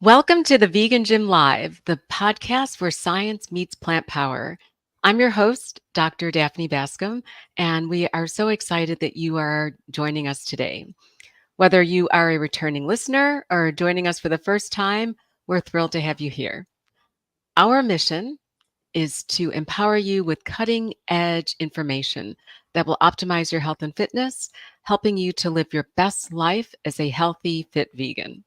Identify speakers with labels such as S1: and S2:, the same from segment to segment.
S1: Welcome to the Vegan Gym Live, the podcast where science meets plant power. I'm your host, Dr. Daphne Bascom, and we are so excited that you are joining us today. Whether you are a returning listener or joining us for the first time, we're thrilled to have you here. Our mission is to empower you with cutting edge information that will optimize your health and fitness, helping you to live your best life as a healthy, fit vegan.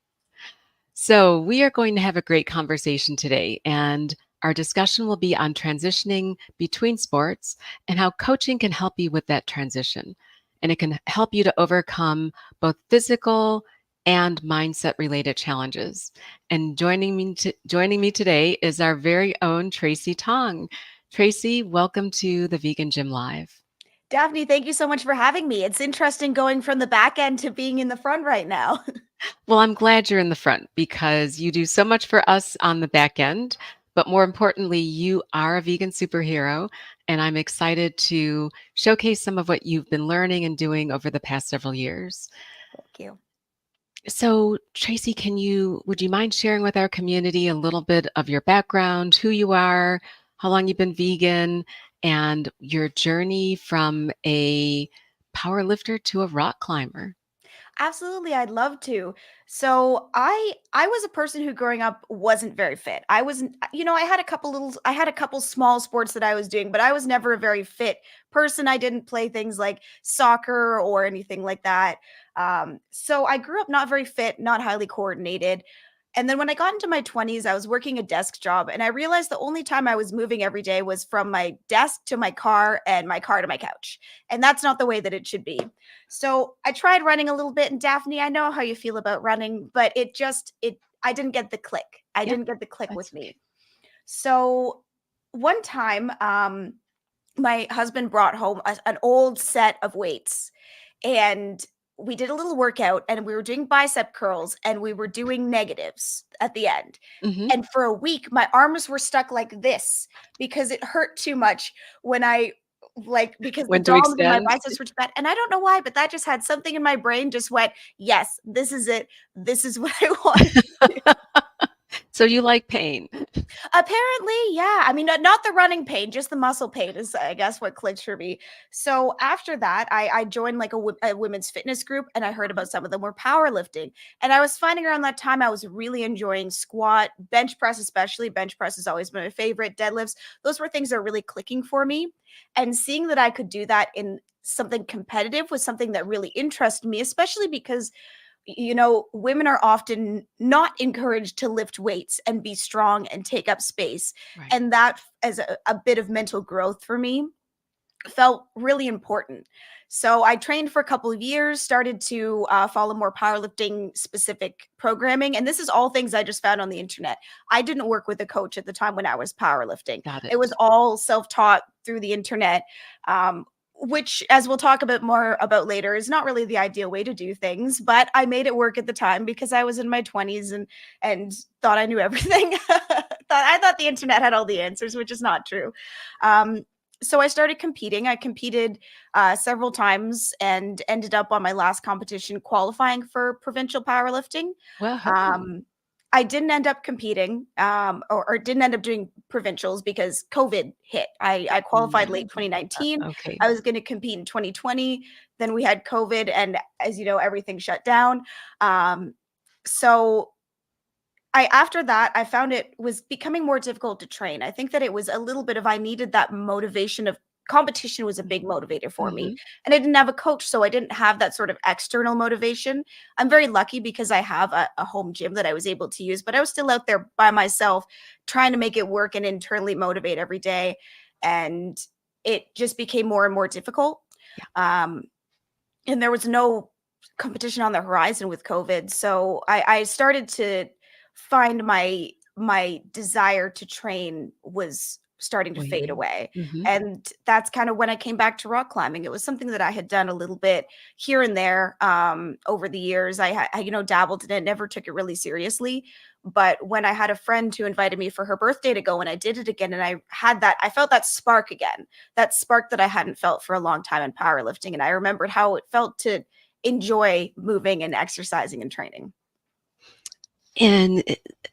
S1: So, we are going to have a great conversation today, and our discussion will be on transitioning between sports and how coaching can help you with that transition. And it can help you to overcome both physical and mindset related challenges. And joining me today is our very own Tracy Tong. Tracy, welcome to the Vegan Gym Live.
S2: Daphne, thank you so much for having me. It's interesting going from the back end to being in the front right now.
S1: Well, I'm glad you're in the front because you do so much for us on the back end. But more importantly, you are a vegan superhero. And I'm excited to showcase some of what you've been learning and doing over the past several years.
S2: Thank you.
S1: So, Tracy, would you mind sharing with our community a little bit of your background, who you are, how long you've been vegan, and your journey from a power lifter to a rock climber?
S2: Absolutely, I'd love to. So I was a person who growing up wasn't very fit. I wasn't, I had a couple small sports that I was doing, but I was never a very fit person. I didn't play things like soccer or anything like that. So I grew up not very fit, not highly coordinated. And then when I got into my 20s, I was working a desk job and I realized the only time I was moving every day was from my desk to my car and my car to my couch. And that's not the way that it should be. So I tried running a little bit, and Daphne, I know how you feel about running, but I didn't get the click. I
S1: Yeah,
S2: didn't get the click
S1: that's
S2: with
S1: okay.
S2: me. So one time, my husband brought home an old set of weights, and we did a little workout, and we were doing bicep curls, and we were doing negatives at the end.
S1: Hmm.
S2: And for a week, my arms were stuck like this because it hurt too much when because the
S1: When to
S2: DOMs in my
S1: extend?
S2: biceps were too bad. And I don't know why, but that just had something in my brain just went, yes, this is it. This is what I want.
S1: So you like pain.
S2: Apparently, yeah. I mean, not the running pain, just the muscle pain is, I guess, what clicked for me. So after that, I joined like a women's fitness group, and I heard about some of them were powerlifting. And I was finding around that time I was really enjoying squat, bench press, especially. Bench press has always been my favorite. Deadlifts, those were things that are really clicking for me. And seeing that I could do that in something competitive was something that really interested me, especially because women are often not encouraged to lift weights and be strong and take up space.
S1: Right.
S2: And that, as a bit of mental growth for me, felt really important. So I trained for a couple of years, started to follow more powerlifting specific programming. And this is all things I just found on the internet. I didn't work with a coach at the time when I was powerlifting.
S1: Got
S2: It was
S1: it.
S2: all self-taught through the internet. Which, as we'll talk a bit more about later, is not really the ideal way to do things, but I made it work at the time because I was in my 20s and thought I knew everything. I thought the internet had all the answers, which is not true. So I started competing. I competed several times and ended up on my last competition qualifying for provincial powerlifting.
S1: Well,
S2: Um, I didn't end up competing or didn't end up doing provincials because COVID hit. I qualified
S1: yeah.
S2: late 2019.
S1: Okay.
S2: I was going to compete in 2020. Then we had COVID, and as you know, everything shut down. So after that, I found it was becoming more difficult to train. I think that it was a little bit of I needed that motivation of competition was a big motivator for me.
S1: Hmm.
S2: And I didn't have a coach, so I didn't have that sort of external motivation. I'm very lucky because I have a home gym that I was able to use, but I was still out there by myself trying to make it work and internally motivate every day. And it just became more and more difficult.
S1: Yeah.
S2: Um, and there was no competition on the horizon with COVID. So I started to find my desire to train was starting to fade
S1: Waning.
S2: away.
S1: Hmm.
S2: And that's kind of when I came back to rock climbing. It was something that I had done a little bit here and there over the years. I dabbled in it, never took it really seriously. But when I had a friend who invited me for her birthday to go, and I did it again, and I felt that spark again, that spark that I hadn't felt for a long time in powerlifting. And I remembered how it felt to enjoy moving and exercising and training.
S1: And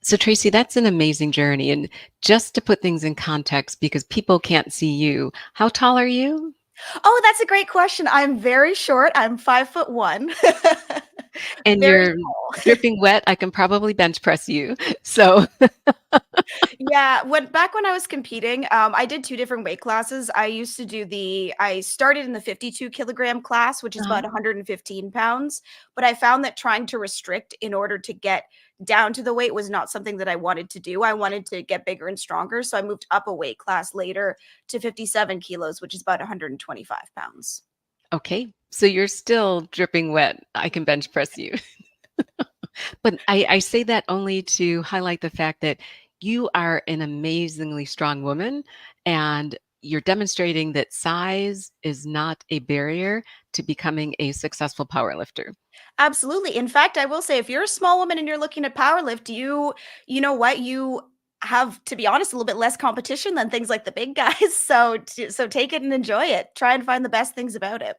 S1: so, Tracy, that's an amazing journey. And just to put things in context, because people can't see you, how tall are you?
S2: Oh, that's a great question. I'm very short. I'm 5'1".
S1: And
S2: Very
S1: you're
S2: tall.
S1: dripping wet. I can probably bench press you. So,
S2: Yeah, when I was competing, I did 2 different weight classes. I started in the 52 kilogram class, which is
S1: uh
S2: about 115 pounds, but I found that trying to restrict in order to get down to the weight was not something that I wanted to do. I wanted to get bigger and stronger, so I moved up a weight class later to 57 kilos, which is about 125 pounds.
S1: okay. So you're still dripping wet. I can bench press you. But I say that only to highlight the fact that you are an amazingly strong woman and you're demonstrating that size is not a barrier to becoming a successful power lifter.
S2: Absolutely. In fact, I will say if you're a small woman and you're looking to power lift, you know what? You have, to be honest, a little bit less competition than things like the big guys. So take it and enjoy it. Try and find the best things about it.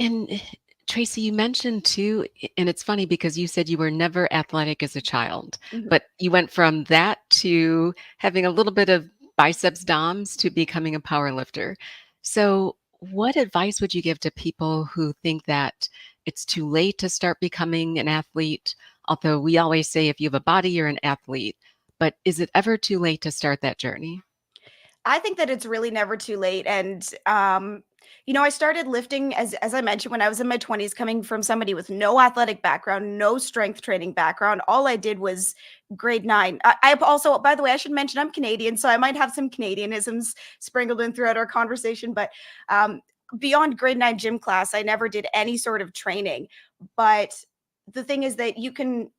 S1: And Tracy, you mentioned too, and it's funny because you said you were never athletic as a child,
S2: Mhm.
S1: but you went from that to having a little bit of biceps DOMs to becoming a power lifter. So, what advice would you give to people who think that it's too late to start becoming an athlete? Although we always say if you have a body, you're an athlete, but is it ever too late to start that journey?
S2: I think that it's really never too late. And I started lifting as I mentioned when I was in my 20s, coming from somebody with no athletic background, no strength training background. All I did was grade 9. I also, by the way, I should mention I'm Canadian, so I might have some Canadianisms sprinkled in throughout our conversation. But um, beyond grade 9 gym class, I never did any sort of training. But the thing is that you can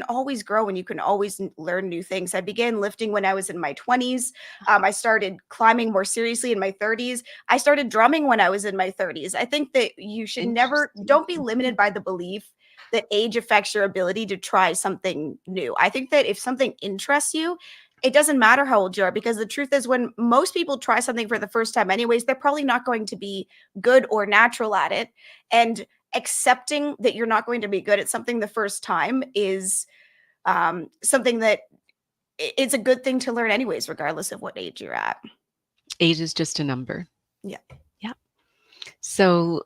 S2: always grow and you can always learn new things. I began lifting when I was in my 20s. I started climbing more seriously in my 30s. I started drumming when I was in my 30s. I think that you should never
S1: Interesting.
S2: don't be
S1: Mhm.
S2: limited by the belief that age affects your ability to try something new. I think that if something interests you, it doesn't matter how old you are, because the truth is when most people try something for the first time anyways, they're probably not going to be good or natural at it. And accepting that you're not going to be good at something the first time is something that it's a good thing to learn anyways, regardless of what age you're at.
S1: Age is just a number.
S2: Yeah.
S1: Yeah. So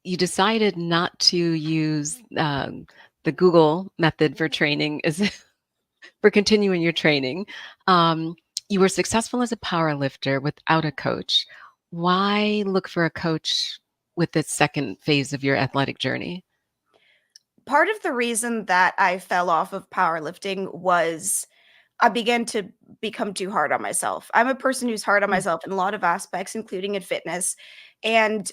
S1: you decided not to use the Google method for training is for continuing your training. Um, you were successful as a power lifter without a coach. Why look for a coach with the second phase of your athletic journey?
S2: Part of the reason that I fell off of powerlifting was I began to become too hard on myself. I'm a person who's hard on
S1: Mm.
S2: myself in a lot of aspects, including in fitness. And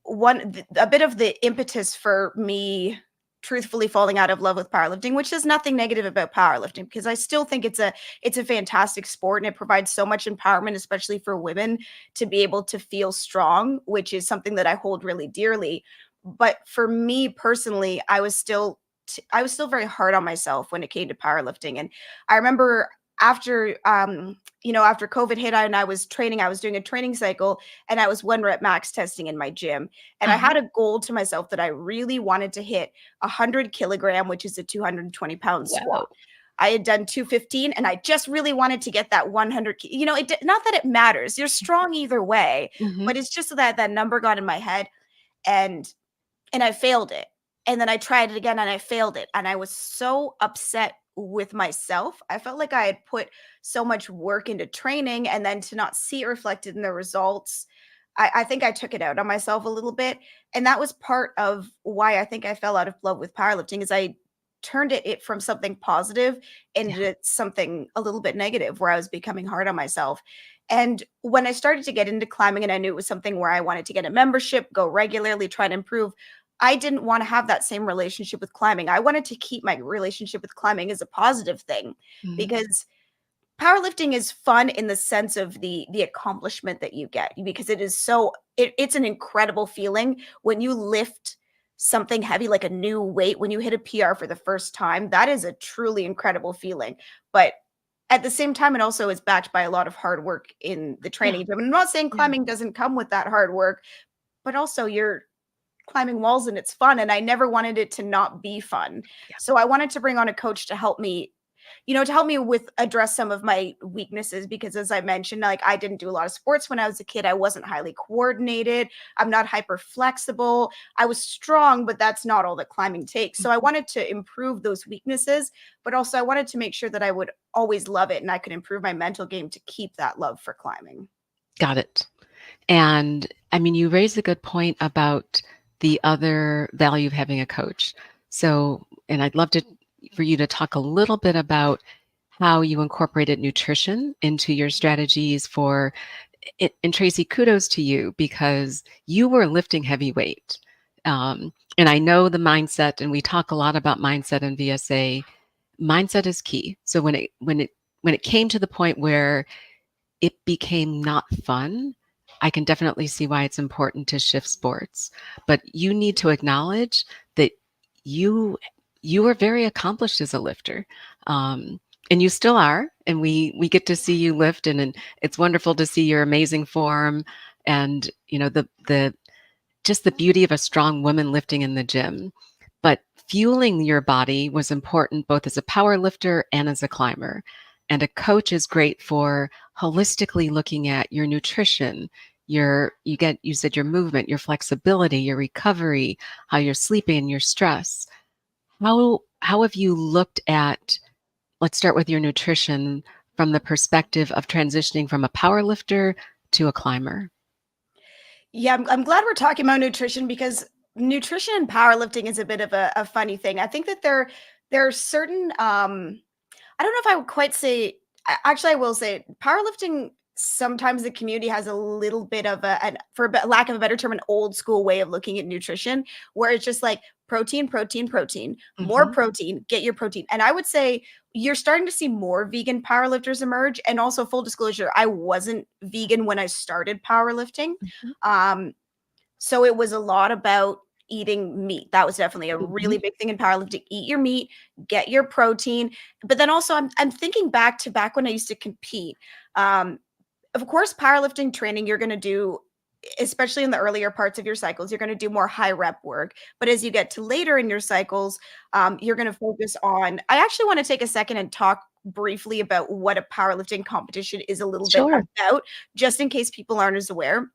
S2: a bit of the impetus for me truthfully falling out of love with powerlifting, which is nothing negative about powerlifting, because I still think it's a fantastic sport and it provides so much empowerment, especially for women, to be able to feel strong, which is something that I hold really dearly. But for me personally, I was still very hard on myself when it came to powerlifting. And I remember after after COVID hit and I was training, I was doing a training cycle and I was 1 rep max testing in my gym. And I
S1: Uh-huh.
S2: had a goal to myself that I really wanted to hit 100 kilogram, which is a 220-pound
S1: Wow.
S2: squat. I had done 215 and I just really wanted to get that 100. Not that it matters. You're strong either way,
S1: Hmm.
S2: but it's just that that number got in my head. And I failed it. And then I tried it again and I failed it. And I was so upset with myself. I felt like I had put so much work into training and then to not see it reflected in the results. I think I took it out on myself a little bit. And that was part of why I think I fell out of love with powerlifting is I turned it from something positive
S1: Yeah.
S2: into something a little bit negative where I was becoming hard on myself. And when I started to get into climbing and I knew it was something where I wanted to get a membership, go regularly, try to improve, I didn't want to have that same relationship with climbing. I wanted to keep my relationship with climbing as a positive thing,
S1: Hmm.
S2: because powerlifting is fun in the sense of the accomplishment that you get, because it's an incredible feeling when you lift something heavy like a new weight, when you hit a PR for the first time. That is a truly incredible feeling. But at the same time, it also is backed by a lot of hard work in the
S1: Yeah.
S2: training gym. I'm not saying
S1: Yeah.
S2: climbing doesn't come with that hard work, but also climbing walls and it's fun, and I never wanted it to not be fun.
S1: Yeah.
S2: So I wanted to bring on a coach to help me, to help me with address some of my weaknesses, because as I mentioned, like, I didn't do a lot of sports when I was a kid. I wasn't highly coordinated. I'm not hyper flexible. I was strong, but that's not all that climbing takes. So I
S1: Mhm.
S2: wanted to improve those weaknesses, but also I wanted to make sure that I would always love it and I could improve my mental game to keep that love for climbing.
S1: Got it. And I mean, you raise a good point about the other value of having a coach. So, and I'd love to for you to talk a little bit about how you incorporated nutrition into your strategies for it. And Tracy, kudos to you because you were lifting heavy weight. And I know the mindset, and we talk a lot about mindset in VSA. Mindset is key. So when it came to the point where it became not fun, I can definitely see why it's important to shift sports. But you need to acknowledge that you you were very accomplished as a lifter. And you still are. And we get to see you lift and it's wonderful to see your amazing form and the just the beauty of a strong woman lifting in the gym. But fueling your body was important both as a power lifter and as a climber. And a coach is great for holistically looking at your nutrition, you said your movement, your flexibility, your recovery, how you're sleeping, and your stress. How have you looked at, let's start with your nutrition from the perspective of transitioning from a power lifter to a climber?
S2: Yeah, I'm glad we're talking about nutrition, because nutrition and powerlifting is a bit of a funny thing. I think that there are certain I don't know if I would quite say, actually I will say powerlifting, sometimes the community has a little bit of for lack of a better term, an old school way of looking at nutrition, where it's just like protein, protein, protein, more
S1: Hmm.
S2: protein, get your protein. And I would say you're starting to see more vegan powerlifters emerge. And also, full disclosure, I wasn't vegan when I started powerlifting.
S1: Hmm.
S2: Um, so it was a lot about eating meat. That was definitely a
S1: Hmm.
S2: really big thing in powerlifting. Eat your meat, get your protein. But then also I'm thinking back to back when I used to compete. Um, of course, powerlifting training you're going to do, especially in the earlier parts of your cycles, you're going to do more high rep work. But as you get to later in your cycles, you're going to focus on. I actually want to take a second and talk briefly about what a powerlifting competition is a little bit
S1: Sure.
S2: about, just in case people aren't as aware,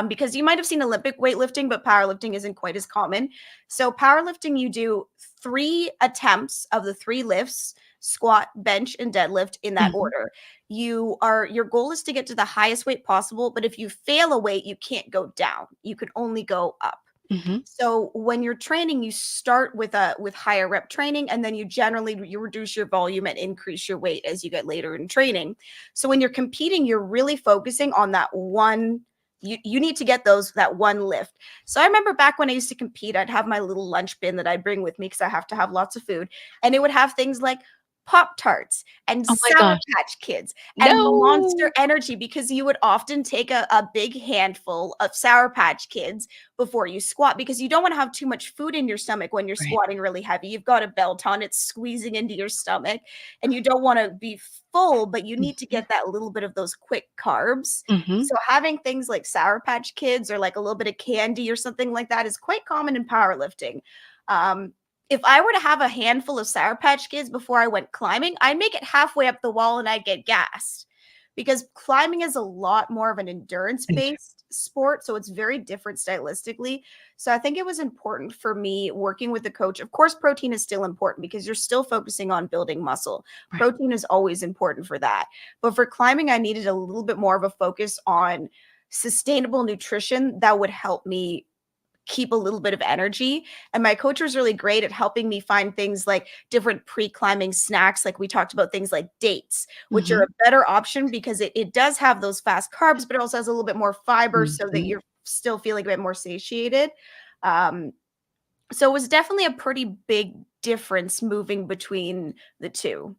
S2: because you might have seen Olympic weightlifting, but powerlifting isn't quite as common. So, powerlifting, you do 3 attempts of the 3 lifts: squat, bench, and deadlift, in that
S1: Hmm.
S2: order. Your goal is to get to the highest weight possible, but if you fail a weight, you can't go down. You can only go up.
S1: Hmm.
S2: So when you're training, you start with higher rep training, and then you reduce your volume and increase your weight as you get later in training. So when you're competing, you're really focusing on that one. You need to get that one lift. So I remember back when I used to compete, I'd have my little lunch bin that I'd bring with me because I have to have lots of food, and it would have things like Pop Tarts and
S1: Oh my
S2: Sour
S1: gosh.
S2: Patch Kids and Monster
S1: No.
S2: Energy, because you would often take a big handful of Sour Patch Kids before you squat, because you don't want to have too much food in your stomach when you're
S1: Right.
S2: squatting really heavy. You've got a belt on, it's squeezing into your stomach, and you don't want to be full, but you need to
S1: Mhm.
S2: get that little bit of those quick carbs.
S1: Mhm.
S2: So having things like Sour Patch Kids or like a little bit of candy or something like that is quite common in powerlifting. Um, if I were to have a handful of Sour Patch Kids before I went climbing, I'd make it halfway up the wall and I'd get gassed, because climbing is a lot more of an endurance
S1: Inter
S2: based sport. So it's very different stylistically. So I think it was important for me working with the coach. Of course, protein is still important because you're still focusing on building muscle.
S1: Right.
S2: Protein is always important for that. But for climbing, I needed a little bit more of a focus on sustainable nutrition that would help me keep a little bit of energy. And my coach was really great at helping me find things like different pre-climbing snacks. Like we talked about things like dates, which are
S1: Mhm.
S2: a better option because it does have those fast carbs, but it also has a little bit more fiber so that
S1: Mhm.
S2: you're still feeling a bit more satiated. Um, so it was definitely a pretty big difference moving between the two.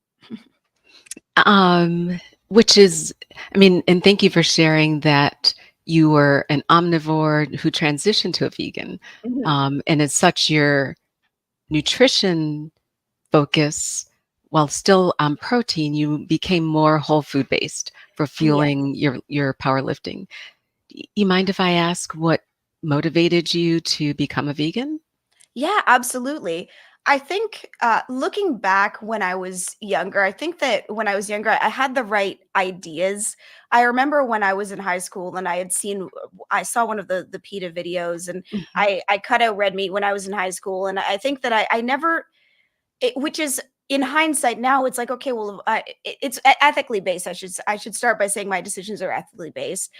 S1: Um, which is, I mean, and thank you for sharing that you were an omnivore who transitioned to a vegan.
S2: Mhm.
S1: And as such, your nutrition focus, while still on protein, you became more whole food based for
S2: Yeah.
S1: fueling your powerlifting. You mind if I ask what motivated you to become a vegan?
S2: Yeah, absolutely. I think looking back when I was younger, I think that when I was younger, I had the right ideas. I remember when I was in high school and I saw one of the PETA videos, and
S1: Mhm.
S2: I cut out red meat when I was in high school. And I think that I never, which is in hindsight now, it's like, okay, well, it's ethically based. I should start by saying my decisions are ethically based.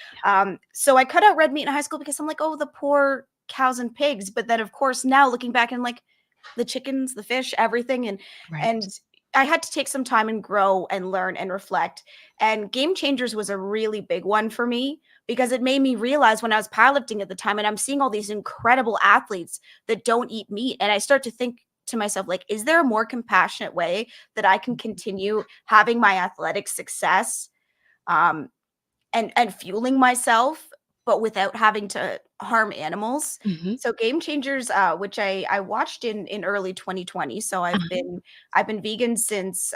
S2: So I cut out red meat in high school because I'm like, oh, the poor cows and pigs. But then, of course, now looking back and like the chickens, the fish, everything,
S1: Right.
S2: and I had to take some time and grow and learn and reflect. And Game Changers was a really big one for me because it made me realize when I was powerlifting at the time, and I'm seeing all these incredible athletes that don't eat meat, and I start to think to myself, like, is there a more compassionate way that I can continue having my athletic success, um, and fueling myself, but without having to harm animals?
S1: Mhm.
S2: So Game Changers, which I watched in early 2020. So
S1: Uh-huh.
S2: I've been vegan since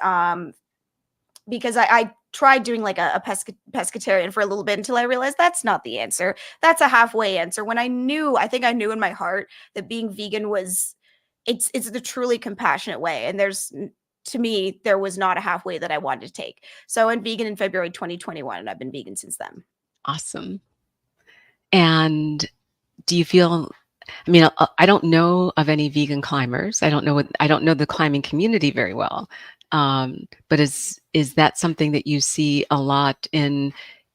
S2: because I tried doing like a pescatarian for a little bit until I realized that's not the answer. That's a halfway answer. When I think I knew in my heart that being vegan was, it's the truly compassionate way. And to me, there was not a halfway that I wanted to take. So I went vegan in February 2021, and I've been vegan since then.
S1: Awesome. And do you feel I mean, I don't know of any vegan climbers. I don't know the climbing community very well. But is that something that you see a lot in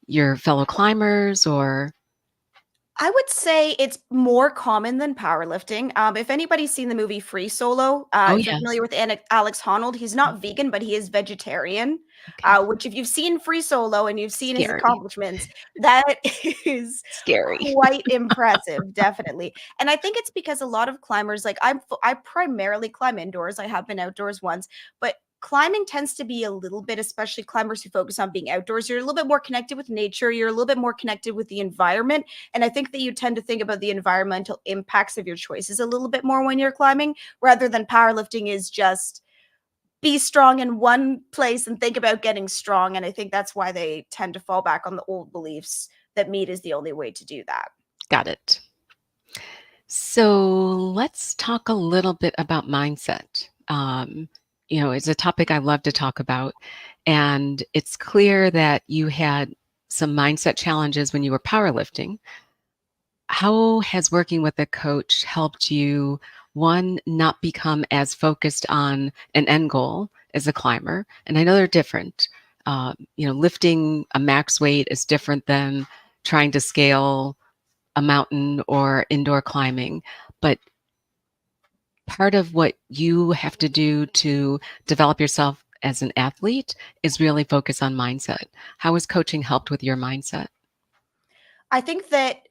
S1: your fellow climbers or
S2: I would say it's more common than powerlifting. If anybody's seen the movie Free Solo,
S1: Oh,
S2: if you're
S1: yes.
S2: familiar with Alex Honnold, he's not vegan, but he is vegetarian.
S1: Okay.
S2: Which, if you've seen Free Solo and you've seen his
S1: Scary.
S2: accomplishments, that is
S1: Scary.
S2: quite impressive, definitely. And I think it's because a lot of climbers, like I primarily climb indoors. I have been outdoors once, but climbing tends to be a little bit, especially climbers who focus on being outdoors. You're a little bit more connected with nature. You're a little bit more connected with the environment, and I think that you tend to think about the environmental impacts of your choices a little bit more when you're climbing, rather than powerlifting is just be strong in one place and think about getting strong. And I think that's why they tend to fall back on the old beliefs that meat is the only way to do that.
S1: Got it. So let's talk a little bit about mindset. It's a topic I love to talk about. And it's clear that you had some mindset challenges when you were powerlifting. How has working with a coach helped you, one, not become as focused on an end goal as a climber? And I know they're different. Lifting a max weight is different than trying to scale a mountain or indoor climbing. But part of what you have to do to develop yourself as an athlete is really focus on mindset. How has coaching helped with your mindset?
S2: I think that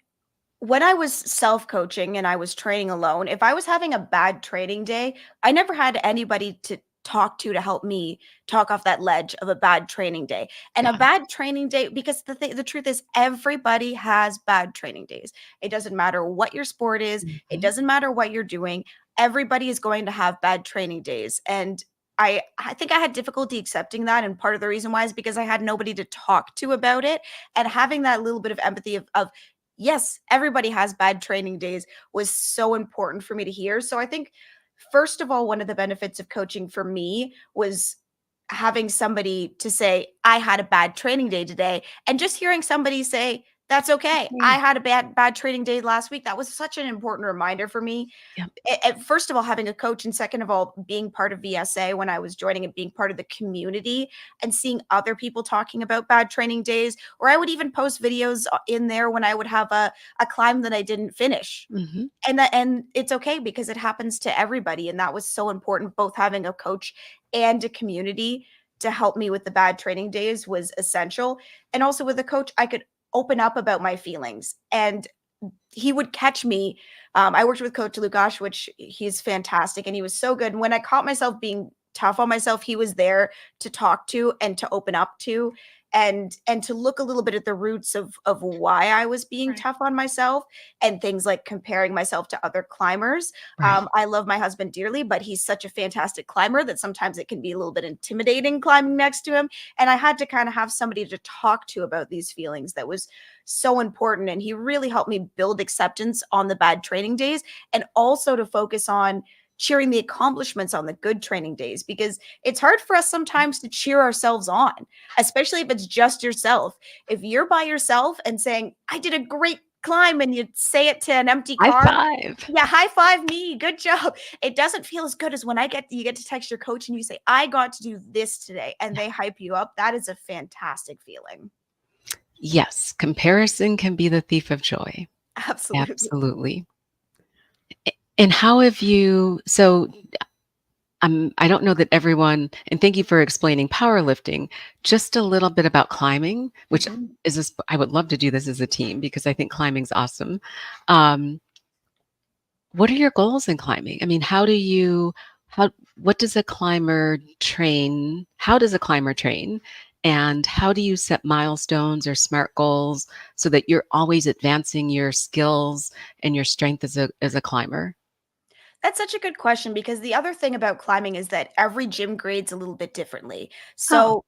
S2: when I was self-coaching and I was training alone, if I was having a bad training day, I never had anybody to talk to help me talk off that ledge of a bad training day. And a
S1: Got it.
S2: bad training day, because the truth is everybody has bad training days. It doesn't matter what your sport is, it
S1: Mhm.
S2: doesn't matter what you're doing. Everybody is going to have bad training days. And I think I had difficulty accepting that, and part of the reason why is because I had nobody to talk to about it, and having that little bit of empathy of yes, everybody has bad training days was so important for me to hear. So I think, first of all, one of the benefits of coaching for me was having somebody to say, I had a bad training day today. And just hearing somebody say, that's okay. I
S1: Okay.
S2: had a bad training day last week. That was such an important reminder for me.
S1: Yep.
S2: First of all, having a coach, and second of all, being part of VSA when I was joining and being part of the community and seeing other people talking about bad training days, or I would even post videos in there when I would have a climb that I didn't finish.
S1: Mhm.
S2: And it's okay because it happens to everybody. And that was so important. Both having a coach and a community to help me with the bad training days was essential. And also with a coach, I could open up about my feelings, and he would catch me. I worked with Coach Lukash, which he's fantastic, and he was so good. And when I caught myself being tough on myself, he was there to talk to and to open up to. and to look a little bit at the roots of why I was being
S1: Right.
S2: tough on myself, and things like comparing myself to other climbers.
S1: Right.
S2: I love my husband dearly, but he's such a fantastic climber that sometimes it can be a little bit intimidating climbing next to him. And I had to kind of have somebody to talk to about these feelings that was so important. And he really helped me build acceptance on the bad training days, and also to focus on cheering the accomplishments on the good training days, because it's hard for us sometimes to cheer ourselves on, especially if it's just yourself. If you're by yourself and saying, I did a great climb, and you say it to an empty
S1: High
S2: car,
S1: five.
S2: yeah, high five me, good job. It doesn't feel as good as when you get to text your coach and you say, I got to do this today, and they hype you up. That is a fantastic feeling.
S1: Yes, comparison can be the thief of joy.
S2: Absolutely.
S1: Absolutely. And how have you so I don't know that everyone, and thank you for explaining powerlifting, just a little bit about climbing, which
S2: Mhm.
S1: is this, I would love to do this as a team because I think climbing's awesome. Um, what are your goals in climbing? I mean, how, what does a climber train? How does a climber train? And how do you set milestones or SMART goals so that you're always advancing your skills and your strength as a climber?
S2: That's such a good question, because the other thing about climbing is that every gym grades a little bit differently.
S1: Oh,
S2: So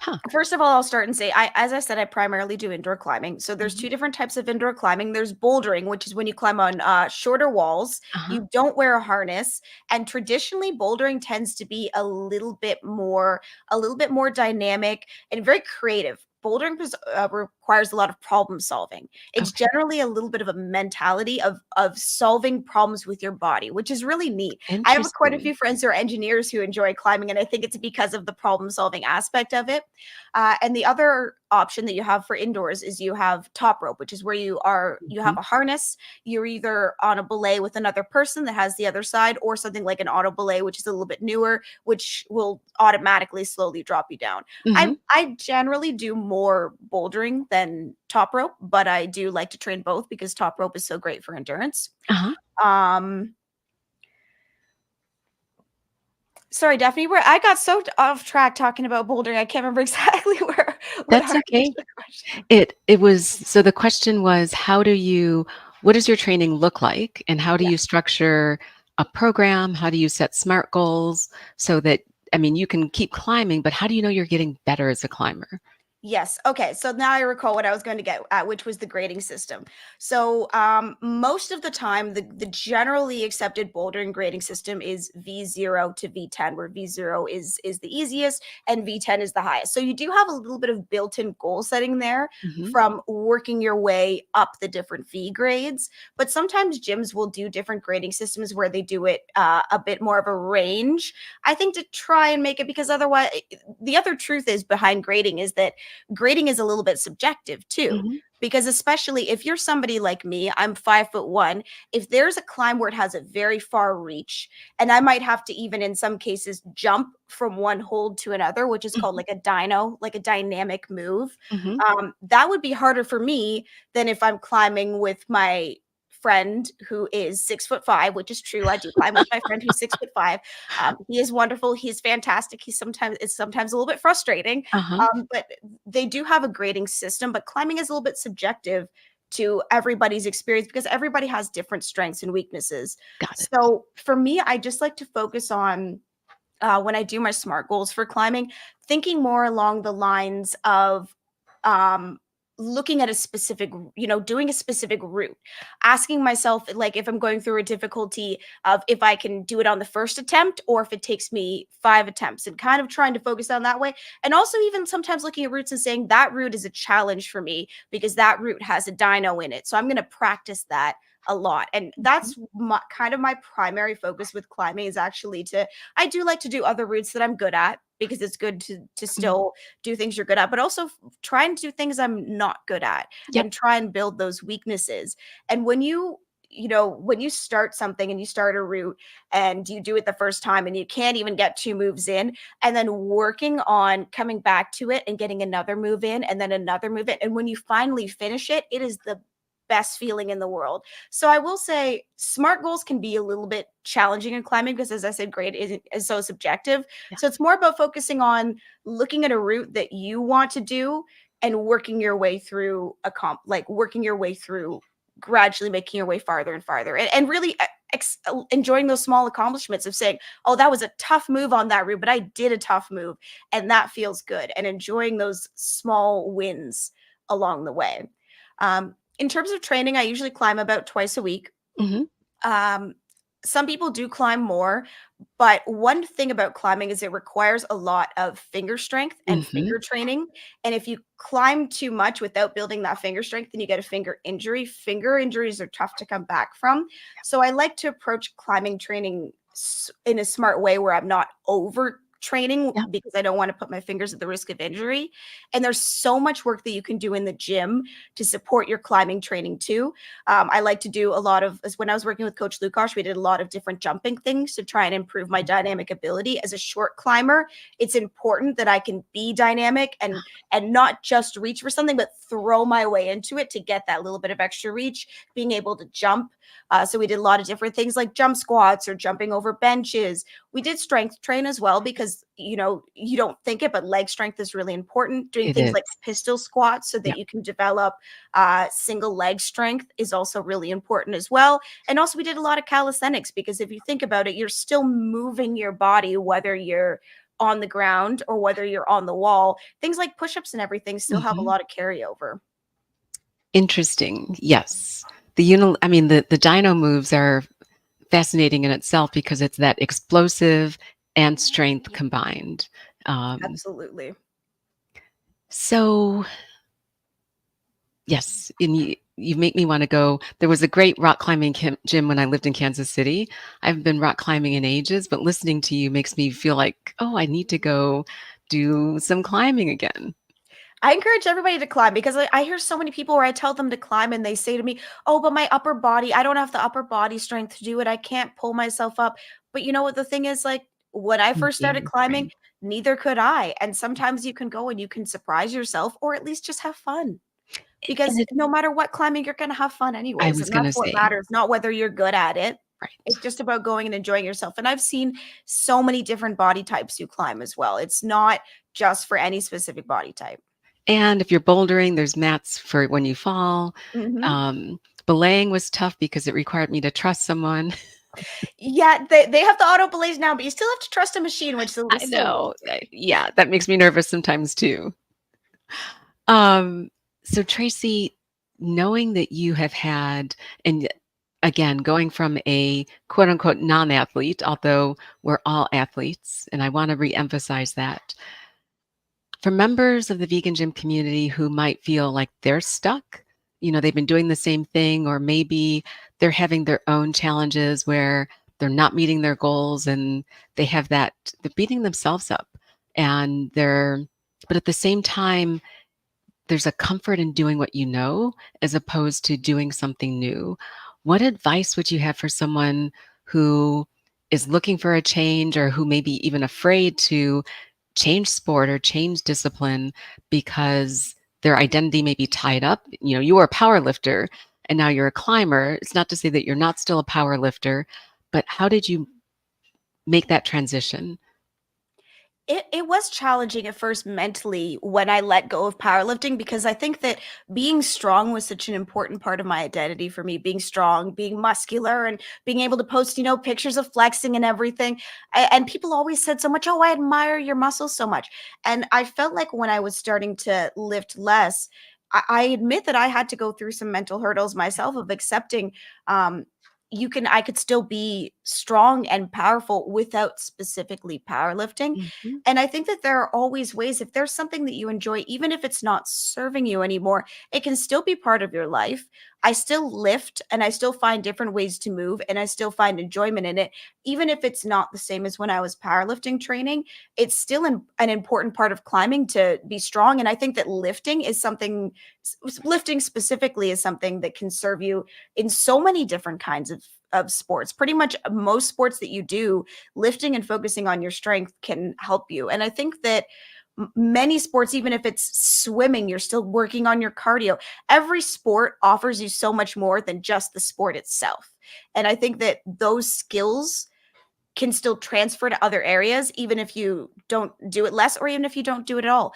S1: huh.
S2: first of all, I'll start and say, as I said, I primarily do indoor climbing. So there's
S1: Mhm.
S2: two different types of indoor climbing. There's bouldering, which is when you climb on shorter walls.
S1: Uh-huh.
S2: You don't wear a harness, and traditionally, bouldering tends to be a little bit more dynamic and very creative. Bouldering requires a lot of problem solving. It's
S1: Okay.
S2: generally a little bit of a mentality of solving problems with your body, which is really neat. I have quite a
S1: Interesting.
S2: few friends who are engineers who enjoy climbing, and I think it's because of the problem solving aspect of it. And the other option that you have for indoors is you have top rope, which is where you have
S1: Mhm.
S2: a harness. You're either on a belay with another person that has the other side, or something like an auto belay, which is a little bit newer, which will automatically slowly drop you down.
S1: Mhm.
S2: I generally do more bouldering than top rope, but I do like to train both because top rope is so great for endurance.
S1: Uh-huh.
S2: Um, Sorry, Daphne, where I got so off track talking about bouldering, I can't remember exactly where
S1: That's
S2: I finished
S1: okay.
S2: the question.
S1: It was so the question was, what does your training look like, and how do
S2: Yeah.
S1: you structure a program? How do you set SMART goals so that, I mean, you can keep climbing, but how do you know you're getting better as a climber?
S2: Yes. Okay. So now I recall what I was going to get at, which was the grading system. So most of the time, the generally accepted bouldering grading system is V0 to V10, where V0 is the easiest and V10 is the highest. So you do have a little bit of built-in goal setting there
S1: Mhm.
S2: from working your way up the different V grades. But sometimes gyms will do different grading systems where they do it a bit more of a range. I think to try and make it, because otherwise, the other truth is behind grading is that grading is a little bit subjective too,
S1: Mhm.
S2: because especially if you're somebody like me, I'm 5'1". If there's a climb where it has a very far reach, and I might have to even in some cases jump from one hold to another, which is called
S1: Mhm.
S2: like a dyno, like a dynamic move,
S1: Mhm.
S2: that would be harder for me than if I'm climbing with my friend who is 6'5", which is true. I do climb with my friend who's 6'5". He is wonderful. He's fantastic. It's sometimes a little bit frustrating,
S1: Uh-huh.
S2: but they do have a grading system. But climbing is a little bit subjective to everybody's experience, because everybody has different strengths and weaknesses.
S1: Got it.
S2: So for me, I just like to focus on when I do my SMART goals for climbing, thinking more along the lines of um, looking at a specific, doing a specific route, asking myself, like, if I'm going through a difficulty, of if I can do it on the first attempt or if it takes me 5 attempts, and kind of trying to focus on that way. And also, even sometimes looking at routes and saying that route is a challenge for me because that route has a dyno in it. So I'm going to practice that a lot. And
S1: Mhm.
S2: that's kind of my primary focus with climbing, is actually to I do like to do other routes that I'm good at, because it's good to
S1: Mhm.
S2: still do things you're good at, but also try and do things I'm not good at,
S1: Yep.
S2: and try and build those weaknesses. And when you start something and you start a route and you do it the first time and you can't even get two moves in, and then working on coming back to it and getting another move in and then another move in, and when you finally finish it, it is the best feeling in the world. So I will say SMART goals can be a little bit challenging in climbing because, as I said, grade is so subjective.
S1: Yeah.
S2: So it's more about focusing on looking at a route that you want to do and working your way through working your way through gradually making your way farther and farther, and really enjoying those small accomplishments of saying, oh, that was a tough move on that route, but I did a tough move, and that feels good, and enjoying those small wins along the way. In terms of training, I usually climb about twice a week.
S1: Hmm.
S2: um, some people do climb more, but one thing about climbing is it requires a lot of finger strength and
S1: Hmm.
S2: finger training. And if you climb too much without building that finger strength, then you get a finger injury. Finger injuries are tough to come back from. So I like to approach climbing training in a smart way where I'm not over training
S1: Yeah.
S2: because I don't want to put my fingers at the risk of injury. And there's so much work that you can do in the gym to support your climbing training too. I like to do a lot of, as when I was working with Coach Lukash, we did a lot of different jumping things to try and improve my dynamic ability. As a short climber, it's important that I can be dynamic and not just reach for something, but throw my way into it to get that little bit of extra reach, being able to jump. So we did a lot of different things like jump squats or jumping over benches. We did strength train as well because, you know, you don't think it, but leg strength is really important. Doing
S1: It
S2: things
S1: is.
S2: like pistol squats so
S1: Yeah.
S2: that you can develop single leg strength is also really important as well. And also, we did a lot of calisthenics because if you think about it, you're still moving your body, whether you're on the ground or whether you're on the wall. Things like push ups and everything still have a
S1: Hmm.
S2: lot of carryover.
S1: Interesting. Yes. The dyno moves are fascinating in itself because it's that explosive and strength combined. Um,
S2: Absolutely.
S1: so yes, and you make me want to go. There was a great rock climbing gym when I lived in Kansas City. I haven't been rock climbing in ages, but listening to you makes me feel like, oh, I need to go do some climbing again.
S2: I encourage everybody to climb because I hear so many people where I tell them to climb and they say to me, "Oh, but my upper body, I don't have the upper body strength to do it. I can't pull myself up." But you know what the thing is, like when I first started
S1: Mhm.
S2: climbing,
S1: Right.
S2: neither could I. And sometimes you can go and you can surprise yourself or at least just have fun.
S1: And
S2: Because
S1: it,
S2: no matter what climbing, you're going to have fun
S1: I
S2: anyways,
S1: was
S2: and
S1: going
S2: that's
S1: to
S2: what
S1: say,
S2: matters, not whether you're good at it.
S1: right.
S2: It's just about going and enjoying yourself. And I've seen so many different body types who climb as well. It's not just for any specific body type.
S1: And if you're bouldering, there's mats for when you fall.
S2: Mhm.
S1: Um, Belaying was tough because it required me to trust someone.
S2: Yeah, they have the auto belays now, but you still have to trust a machine, which
S1: I
S2: is still a little
S1: know.
S2: tricky.
S1: Yeah, that makes me nervous sometimes too. Um, so Tracy, knowing that you have had, and again, going from a quote unquote non-athlete, although we're all athletes, and I want to re-emphasize that, for members of the vegan gym community who might feel like they're stuck, they've been doing the same thing, or maybe they're having their own challenges where they're not meeting their goals and they're beating themselves up and but at the same time, there's a comfort in doing what you know as opposed to doing something new. What advice would you have for someone who is looking for a change or who may be even afraid to change sport or change discipline because their identity may be tied up? You were a power lifter and now you're a climber. It's not to say that you're not still a power lifter, but how did you make that transition?
S2: It was challenging at first mentally when I let go of powerlifting because I think that being strong was such an important part of my identity for me. Being strong, being muscular, and being able to post, pictures of flexing and everything. And people always said so much, "Oh, I admire your muscles so much." And I felt like when I was starting to lift less, I admit that I had to go through some mental hurdles myself of accepting um, I could still be strong and powerful without specifically powerlifting.
S1: Mhm.
S2: And I think that there are always ways, if there's something that you enjoy, even if it's not serving you anymore, it can still be part of your life. I still lift and I still find different ways to move and I still find enjoyment in it. Even if it's not the same as when I was powerlifting training, it's still an important part of climbing to be strong. And I think that lifting specifically is something that can serve you in so many different kinds of sports. Pretty much most sports that you do, lifting and focusing on your strength can help you. And I think that Many sports, even if it's swimming, you're still working on your cardio. Every sport offers you so much more than just the sport itself. And I think that those skills can still transfer to other areas, even if you don't do it less or even if you don't do it at all.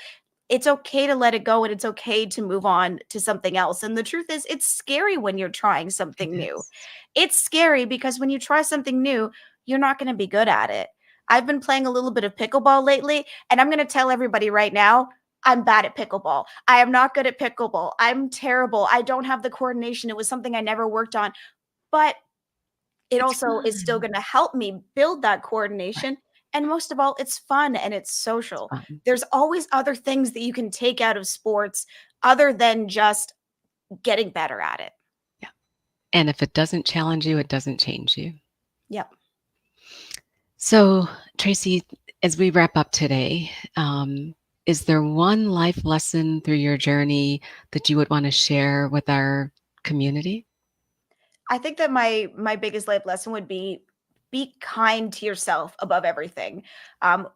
S2: It's okay to let it go and it's okay to move on to something else. And the truth is, it's scary when you're trying
S1: It
S2: something new.
S1: is.
S2: It's scary because when you try something new, you're not going to be good at it. I've been playing a little bit of pickleball lately, and I'm going to tell everybody right now, I'm bad at pickleball. I am not good at pickleball. I'm terrible. I don't have the coordination. It was something I never worked on. But it
S1: It's
S2: also is still
S1: fun.
S2: gonna help me build that coordination, and most of all, it's fun and it's
S1: It's
S2: social.
S1: fun.
S2: There's always other things that you can take out of sports other than just getting better at it.
S1: Yeah. And if it doesn't challenge you, it doesn't change you.
S2: Yep.
S1: So, Tracy, as we wrap up today, is there one life lesson through your journey that you would want to share with our community?
S2: I think that my biggest life lesson would be kind to yourself above everything. Um,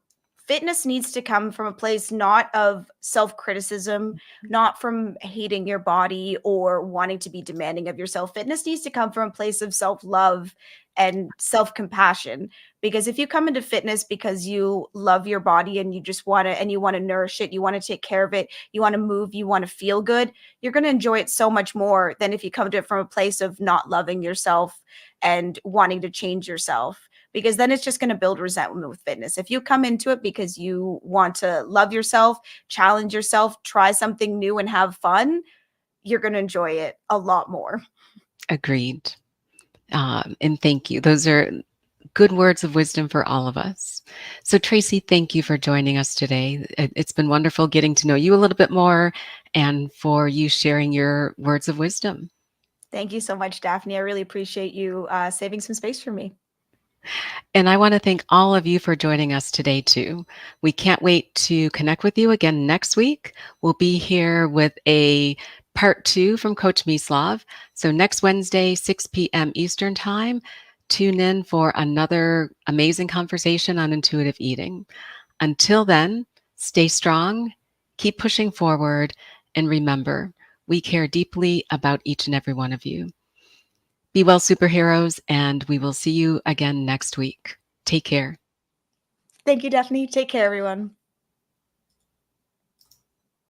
S2: Fitness needs to come from a place not of self-criticism, not from hating your body or wanting to be demanding of yourself. Fitness needs to come from a place of self-love and self-compassion. Because if you come into fitness because you love your body and you just want to and you want to nourish it, you want to take care of it, you want to move, you want to feel good, you're going to enjoy it so much more than if you come to it from a place of not loving yourself and wanting to change yourself, because then it's just going to build resentment with fitness. If you come into it because you want to love yourself, challenge yourself, try something new and have fun, you're going to enjoy it a lot more.
S1: Agreed. And thank you. Those are good words of wisdom for all of us. So, Tracy, thank you for joining us today. It's been wonderful getting to know you a little bit more and for you sharing your words of wisdom.
S2: Thank you so much, Daphne. I really appreciate you saving some space for me.
S1: And I want to thank all of you for joining us today, too. We can't wait to connect with you again next week. We'll be here with a part two from Coach Mislav. So next Wednesday, 6 p.m. Eastern Time, tune in for another amazing conversation on intuitive eating. Until then, stay strong, keep pushing forward, and remember, we care deeply about each and every one of you. Be well, superheroes, and we will see you again next week. Take care.
S2: Thank you, Daphne. Take care, everyone.